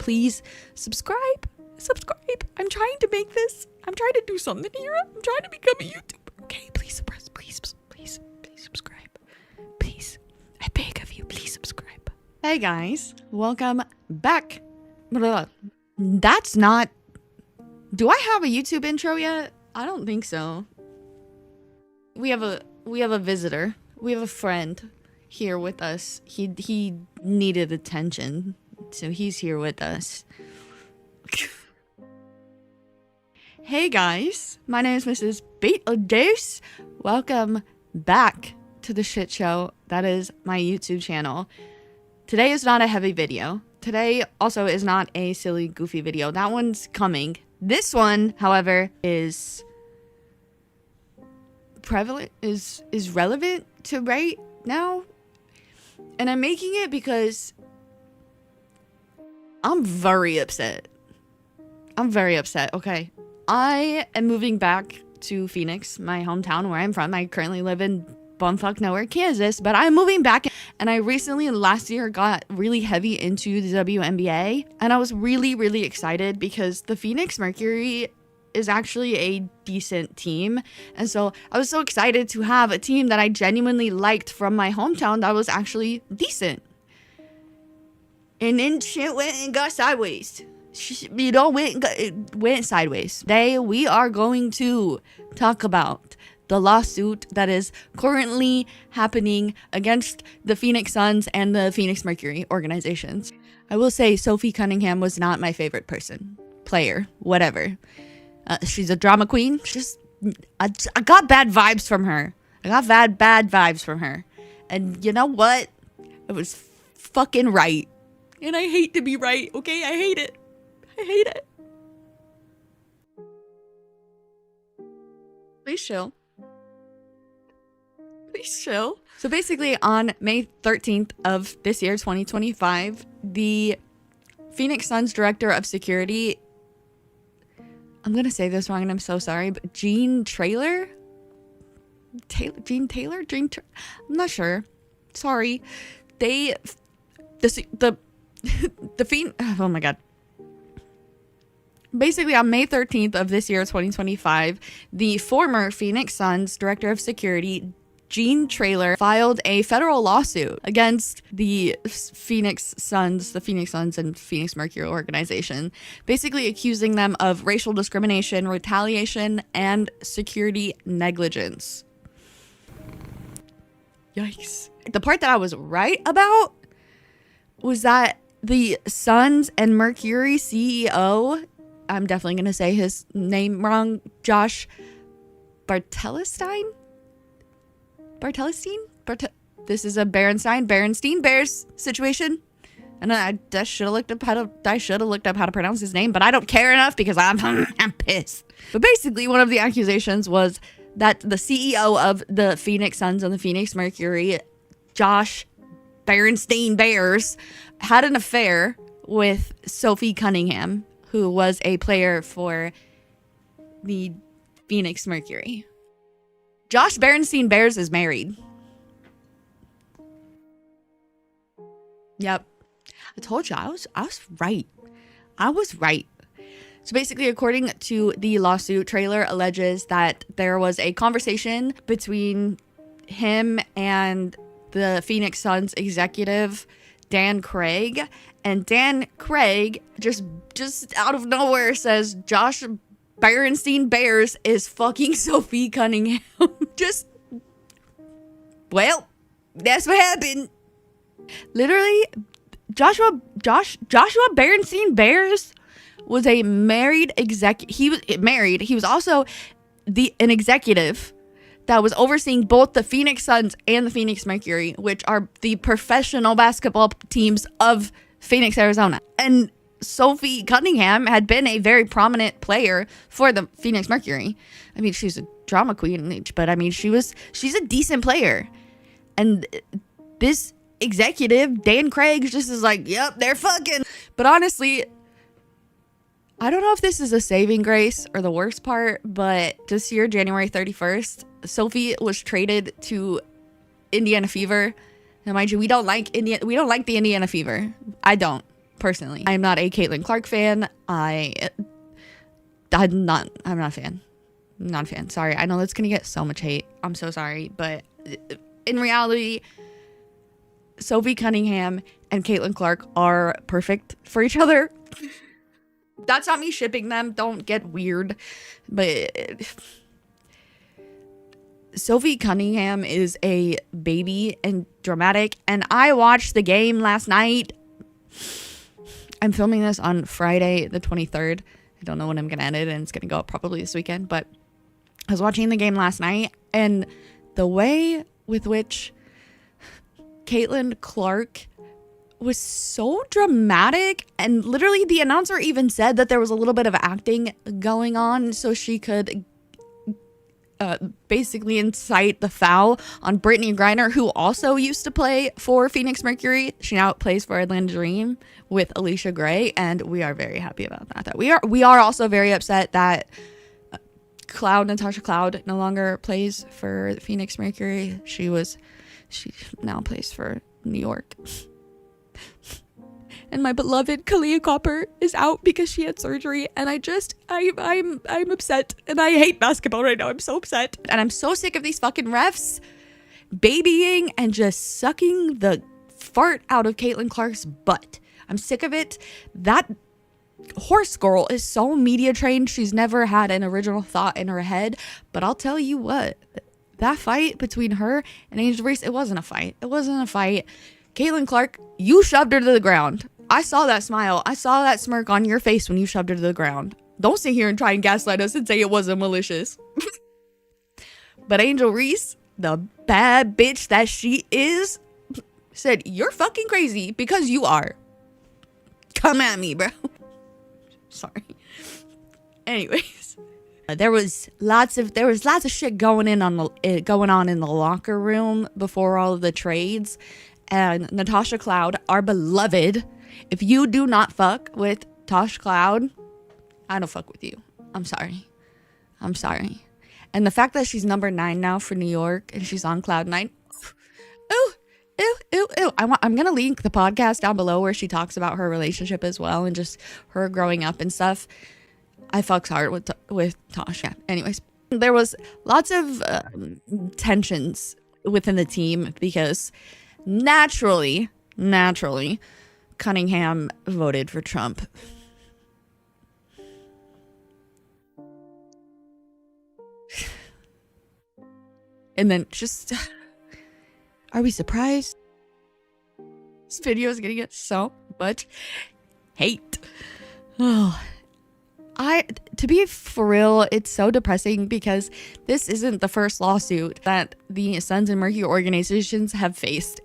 please subscribe. I'm trying to make this. I'm trying to do something here. I'm trying to become a YouTuber. Okay, please subscribe. Please. I beg of you, please subscribe. Hey guys, welcome back. That's not... Do I have a YouTube intro yet? I don't think so. We have a visitor. We have a friend here with us. He needed attention, so he's here with us. Hey guys, my name is Mrs. Beetlejuice. Welcome back to the shit show that is my YouTube channel. Today is not a heavy video. Today also is not a silly, goofy video. That one's coming. This one, however, is prevalent, is relevant to right now. And I'm making it because I'm very upset. Okay. I am moving back to Phoenix, my hometown where I'm from. I currently live in bumfuck nowhere, Kansas, but I'm moving back. And I recently, last year, got really heavy into the WNBA. And I was really excited because the Phoenix Mercury is actually a decent team. And so I was so excited to have a team that I genuinely liked from my hometown that was actually decent. And then shit went and got sideways. Went sideways. Today, we are going to talk about the lawsuit that is currently happening against the Phoenix Suns and the Phoenix Mercury organizations. I will say Sophie Cunningham was not my favorite player, whatever. She's a drama queen. I got bad vibes from her. bad vibes from her. And you know what? It was fucking right. And I hate to be right, okay? I hate it. Please chill. So basically on May 13th of this year, 2025, the Phoenix Suns director of security, I'm going to say this wrong and I'm so sorry, but Jean Taylor? I'm not sure. Sorry. Oh my God. Basically, on May 13th of this year, 2025, the former Phoenix Suns director of security, Jean Taylor, filed a federal lawsuit against the Phoenix Suns and Phoenix Mercury organization, basically accusing them of racial discrimination, retaliation, and security negligence. Yikes. The part that I was right about was that the Suns and Mercury CEO, I'm definitely going to say his name wrong, Josh Bartelstein? This is a Berenstein Bears situation. And I should have looked up how to pronounce his name, but I don't care enough because I'm pissed. But basically, one of the accusations was that the CEO of the Phoenix Suns and the Phoenix Mercury, Josh Berenstein Bears, had an affair with Sophie Cunningham, who was a player for the Phoenix Mercury. Josh Berenstein Bears is married. Yep. I told you, I was right. So basically, according to the lawsuit, Taylor alleges that there was a conversation between him and the Phoenix Suns executive, Dan Craig, and Dan Craig just out of nowhere says Josh Berenstein Bears is fucking Sophie Cunningham. Well, that's what happened. Literally, Joshua Berenstein Bears was a married executive. He was married. He was also an executive that was overseeing both the Phoenix Suns and the Phoenix Mercury, which are the professional basketball teams of Phoenix, Arizona. And Sophie Cunningham had been a very prominent player for the Phoenix Mercury. I mean, she's a drama queen, but I mean, she's a decent player. And this executive, Dan Craig, just is like, yep, they're fucking. But honestly, I don't know if this is a saving grace or the worst part, but this year, January 31st, Sophie was traded to Indiana Fever. Now, mind you, we don't like the Indiana Fever. I don't. personally. I'm not a Caitlin Clark fan. I'm not a fan. I'm not a fan. Sorry. I know that's going to get so much hate. I'm so sorry. But in reality, Sophie Cunningham and Caitlin Clark are perfect for each other. That's not me shipping them. Don't get weird. But Sophie Cunningham is a baby and dramatic. And I watched the game last night. I'm filming this on Friday the 23rd. I don't know when I'm going to edit, and it's going to go up probably this weekend. But I was watching the game last night, and the way with which Caitlin Clark was so dramatic, and literally the announcer even said that there was a little bit of acting going on so she could basically incite the foul on Brittany Griner, who also used to play for Phoenix Mercury. She now plays for Atlanta Dream with Alicia Gray, and we are very happy about that. We are also very upset that Natasha Cloud no longer plays for Phoenix Mercury. She now plays for New York. And my beloved Kalia Copper is out because she had surgery, and I'm upset, and I hate basketball right now. I'm so upset, and I'm so sick of these fucking refs babying and just sucking the fart out of Caitlin Clark's butt. I'm sick of it. That horse girl is so media trained. She's never had an original thought in her head. But I'll tell you what, that fight between her and Angel Reese, it wasn't a fight. It wasn't a fight. Caitlin Clark, you shoved her to the ground. I saw that smile. I saw that smirk on your face when you shoved her to the ground. Don't sit here and try and gaslight us and say it wasn't malicious. But Angel Reese, the bad bitch that she is, said, "You're fucking crazy because you are. Come at me, bro." Sorry. Anyways, there was lots of shit going on in the locker room before all of the trades. And Natasha Cloud, our beloved, if you do not fuck with Tosh Cloud, I don't fuck with you. I'm sorry. And the fact that she's number 9 now for New York and she's on Cloud 9. Ew. I'm going to link the podcast down below where she talks about her relationship as well and just her growing up and stuff. I fucks hard with Tosh. Yeah. Anyways, there was lots of tensions within the team because naturally, Cunningham voted for Trump. And then just, are we surprised? This video is gonna get so much hate. Oh, to be for real, it's so depressing because this isn't the first lawsuit that the Sons and Mercury organizations have faced.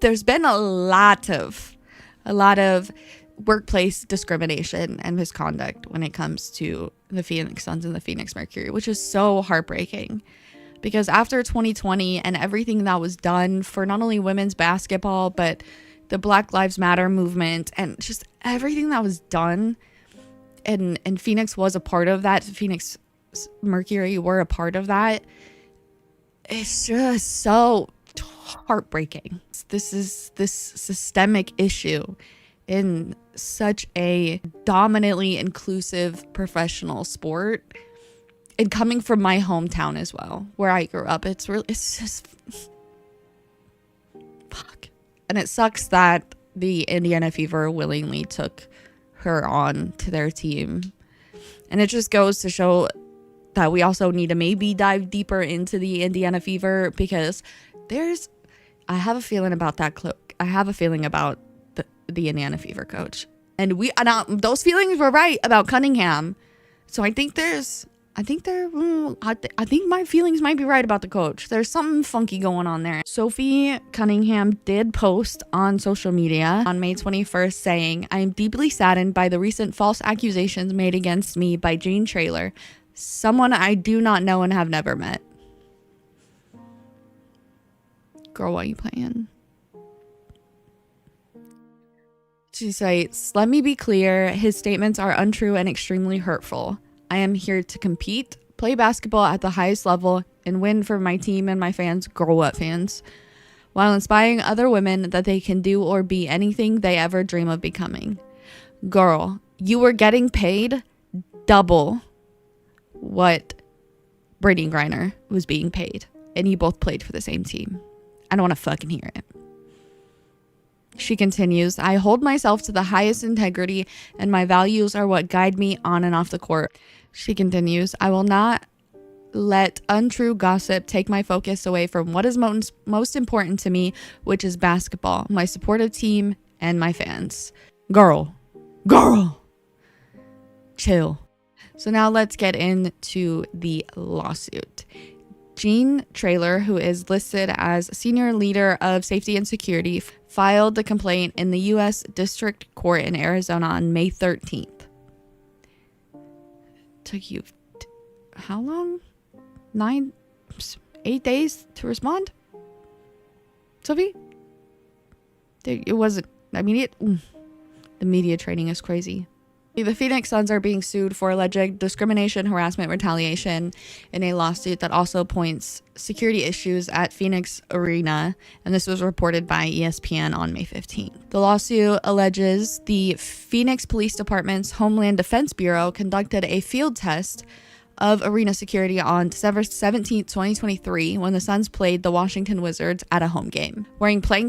There's been a lot of workplace discrimination and misconduct when it comes to the Phoenix Suns and the Phoenix Mercury, which is so heartbreaking. Because after 2020 and everything that was done for not only women's basketball, but the Black Lives Matter movement and just everything that was done, and Phoenix was a part of that, Phoenix Mercury were a part of that, it's just so heartbreaking. This systemic issue in such a dominantly inclusive professional sport, and coming from my hometown as well, where I grew up, it's just fuck. And it sucks that the Indiana Fever willingly took her on to their team. And it just goes to show that we also need to maybe dive deeper into the Indiana Fever, because I have a feeling about that I have a feeling about the Indiana Fever coach. And those feelings were right about Cunningham. So I think my feelings might be right about the coach. There's something funky going on there. Sophie Cunningham did post on social media on May 21st saying, "I am deeply saddened by the recent false accusations made against me by Jane Traylor, someone I do not know and have never met." Girl, why are you playing? She says, "Let me be clear, his statements are untrue and extremely hurtful. I am here to compete, play basketball at the highest level, and win for my team and my fans." Girl, what fans? while inspiring other women that they can do or be anything they ever dream of becoming. Girl, you were getting paid double what Brittany Griner was being paid, and you both played for the same team. I don't want to fucking hear it. She continues, I hold myself to the highest integrity, and my values are what guide me on and off the court. She continues, I will not let untrue gossip take my focus away from what is most important to me, which is basketball, my supportive team, and my fans. Girl, chill. So now let's get into the lawsuit. Jean Traylor, who is listed as Senior Leader of Safety and Security, filed the complaint in the U.S. District Court in Arizona on May 13th. Took you how long? 8 days to respond? Sophie? It wasn't, I mean, the media training is crazy. The Phoenix Suns are being sued for alleged discrimination, harassment, retaliation in a lawsuit that also points security issues at Phoenix Arena, and this was reported by ESPN on May 15th. The lawsuit alleges the Phoenix Police Department's Homeland Defense Bureau conducted a field test of arena security on December 17, 2023, when the Suns played the Washington Wizards at a home game. Wearing plain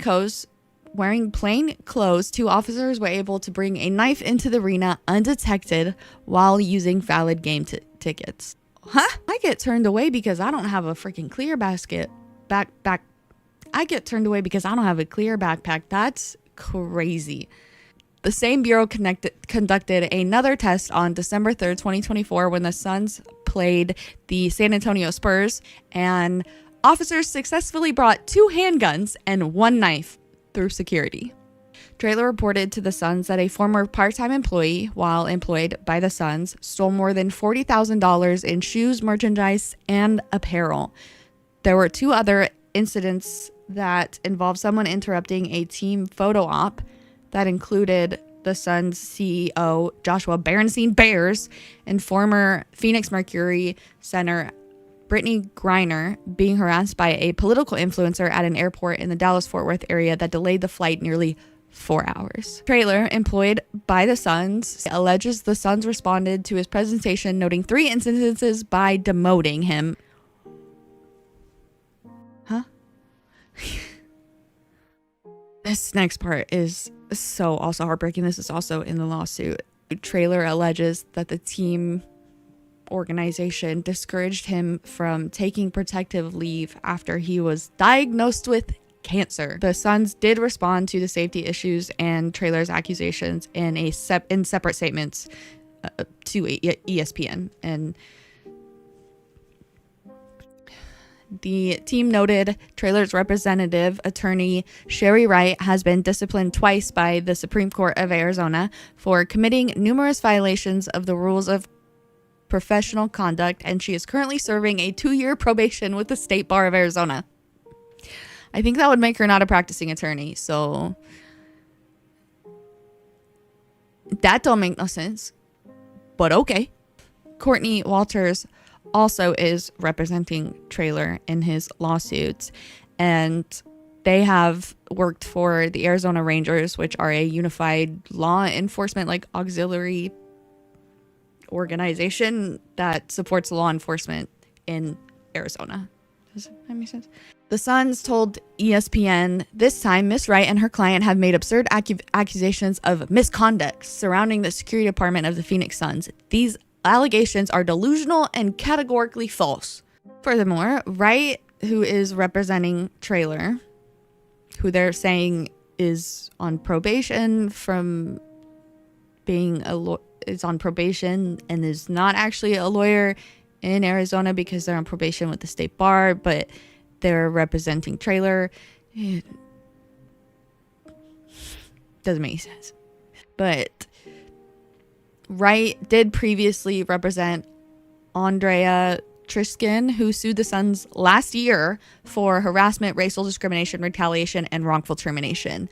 clothes, 2 officers were able to bring a knife into the arena undetected while using valid game tickets. Huh? I get turned away because I don't have a freaking clear backpack. I get turned away because I don't have a clear backpack. That's crazy. The same bureau conducted another test on December 3rd, 2024, when the Suns played the San Antonio Spurs, and officers successfully brought 2 handguns and 1 knife through security. Traylor reported to the Suns that a former part-time employee, while employed by the Suns, stole more than $40,000 in shoes, merchandise, and apparel. There were 2 other incidents that involved someone interrupting a team photo op that included the Suns CEO Joshua Berenstein Bears and former Phoenix Mercury center Brittany Griner being harassed by a political influencer at an airport in the Dallas-Fort Worth area that delayed the flight nearly 4 hours. Traylor, employed by the Suns, alleges the Suns responded to his presentation, noting 3 instances by demoting him. Huh? This next part is so also heartbreaking. This is also in the lawsuit. Traylor alleges that the team organization discouraged him from taking protective leave after he was diagnosed with cancer. The Suns did respond to the safety issues and Traylor's accusations in separate statements to ESPN, and the team noted Traylor's representative attorney Sherry Wright has been disciplined twice by the Supreme Court of Arizona for committing numerous violations of the rules of professional conduct, and she is currently serving a 2-year probation with the State Bar of Arizona. I think that would make her not a practicing attorney, so that don't make no sense, but okay. Courtney Walters also is representing Traylor in his lawsuits, and they have worked for the Arizona Rangers, which are a unified law enforcement auxiliary organization that supports law enforcement in Arizona. Does that make sense? The Suns told ESPN, this time Miss Wright and her client have made absurd accusations of misconduct surrounding the security department of the Phoenix Suns. These allegations are delusional and categorically false. Furthermore, Wright, who is representing Traylor, who they're saying is on probation from being is on probation and is not actually a lawyer in Arizona because they're on probation with the state bar, but they're representing Traylor. It doesn't make sense. But Wright did previously represent Andrea Triskin, who sued the Suns last year for harassment, racial discrimination, retaliation, and wrongful termination.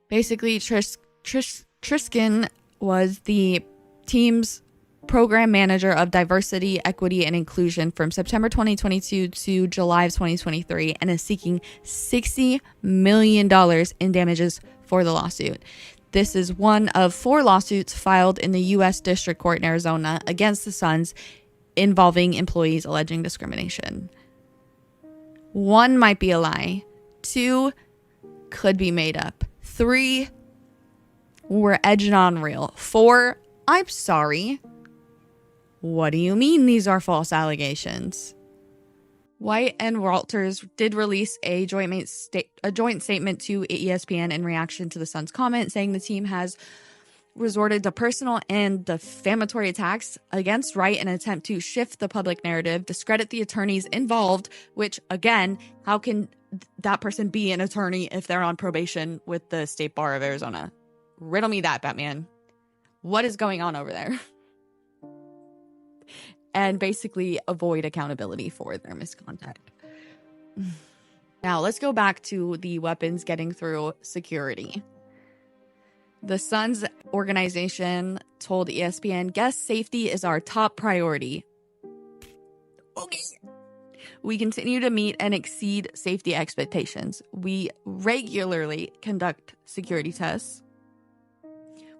Basically, Triskin was the team's program manager of diversity, equity, and inclusion from September 2022 to July of 2023, and is seeking $60 million in damages for the lawsuit. This is one of 4 lawsuits filed in the U.S. District Court in Arizona against the Suns involving employees alleging discrimination. 1 might be a lie. 2 could be made up. 3, we're edging on real. 4, I'm sorry. What do you mean these are false allegations? White and Walters did release a joint statement to ESPN in reaction to the Suns' comment, saying the team has resorted to personal and defamatory attacks against Wright in an attempt to shift the public narrative, discredit the attorneys involved, which, again, how can that person be an attorney if they're on probation with the State Bar of Arizona? Riddle me that, Batman. What is going on over there? And basically avoid accountability for their misconduct. Now, let's go back to the weapons getting through security. The Suns organization told ESPN, guest safety is our top priority. Okay. We continue to meet and exceed safety expectations. We regularly conduct security tests,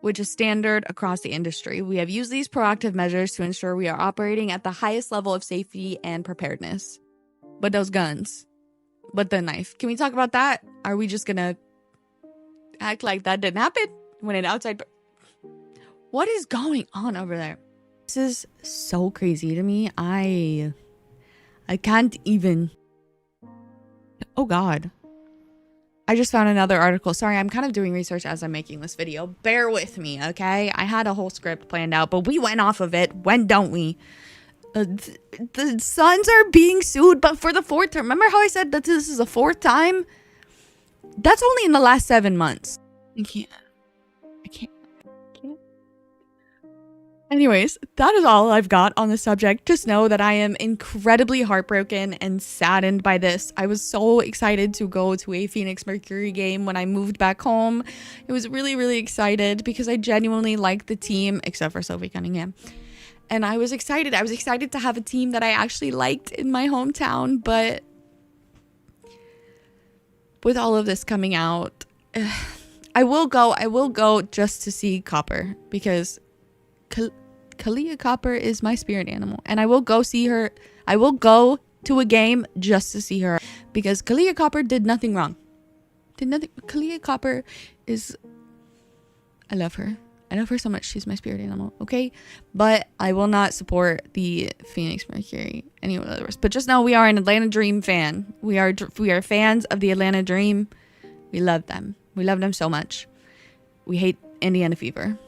which is standard across the industry. We have used these proactive measures to ensure we are operating at the highest level of safety and preparedness. But those guns, but the knife, can we talk about that? Are we just gonna act like that didn't happen when an outside... What is going on over there? This is so crazy to me. I can't even... Oh God. I just found another article. Sorry, I'm kind of doing research as I'm making this video. Bear with me, okay? I had a whole script planned out, but we went off of it. When don't we? The Suns are being sued, but for the 4th time. Remember how I said that this is the 4th time? That's only in the last 7 months. I can't. Anyways, that is all I've got on the subject. Just know that I am incredibly heartbroken and saddened by this. I was so excited to go to a Phoenix Mercury game when I moved back home. I was really, really excited because I genuinely liked the team, except for Sophie Cunningham. And I was excited. I was excited to have a team that I actually liked in my hometown. But with all of this coming out, I will go just to see Copper, because Kalia Copper is my spirit animal, and I will go see her. I will go to a game just to see her, because Kalia Copper did nothing wrong. Kalia Copper is... I love her. I love her so much. She's my spirit animal, okay? But I will not support the Phoenix Mercury any others. But just know we are an Atlanta Dream fan. We are fans of the Atlanta Dream. We love them. We love them so much. We hate Indiana Fever.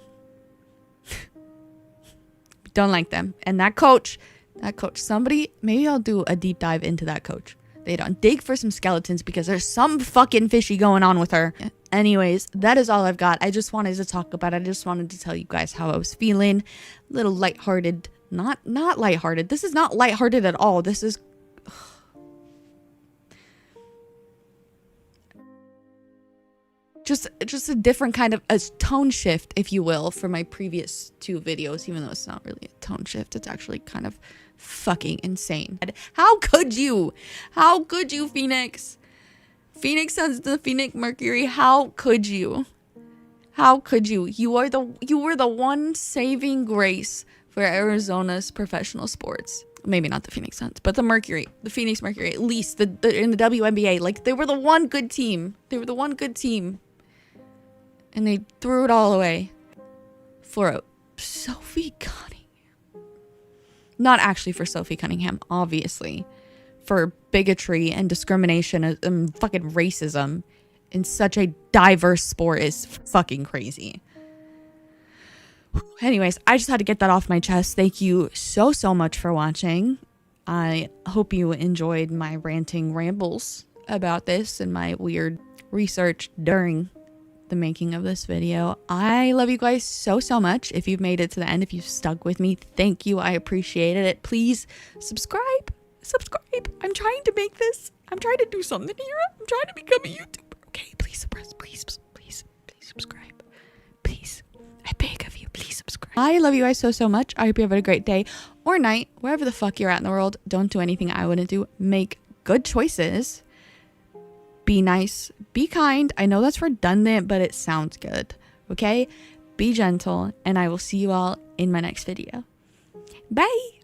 Don't like them. And that coach, somebody, maybe I'll do a deep dive into that coach. They don't dig for some skeletons, because there's some fucking fishy going on with her. Anyways, that is all I've got. I just wanted to talk about it. I just wanted to tell you guys how I was feeling. A little lighthearted. Not lighthearted. This is not lighthearted at all. This is... Just a different kind of a tone shift, if you will, for my previous 2 videos, even though it's not really a tone shift. It's actually kind of fucking insane. How could you? How could you, Phoenix? Phoenix Suns, the Phoenix Mercury. How could you? How could you? You were the one saving grace for Arizona's professional sports. Maybe not the Phoenix Suns, but the Phoenix Mercury, at least in the WNBA. Like, they were the one good team. And they threw it all away for a Sophie Cunningham. Not actually for Sophie Cunningham, obviously. For bigotry and discrimination and fucking racism in such a diverse sport is fucking crazy. Anyways, I just had to get that off my chest. Thank you so much for watching. I hope you enjoyed my ranting rambles about this and my weird research during the making of this video. I love you guys so much. If you've made it to the end, if you've stuck with me, thank you. I appreciated it. Please subscribe. I'm trying to make this. I'm trying to do something here. I'm trying to become a YouTuber. Okay, please subscribe. Please, I beg of you, please subscribe. I love you guys so, so much. I hope you have a great day or night, wherever the fuck you're at in the world. Don't do anything I wouldn't do. Make good choices. Be nice. Be kind. I know that's redundant, but it sounds good. Okay? Be gentle, and I will see you all in my next video. Bye!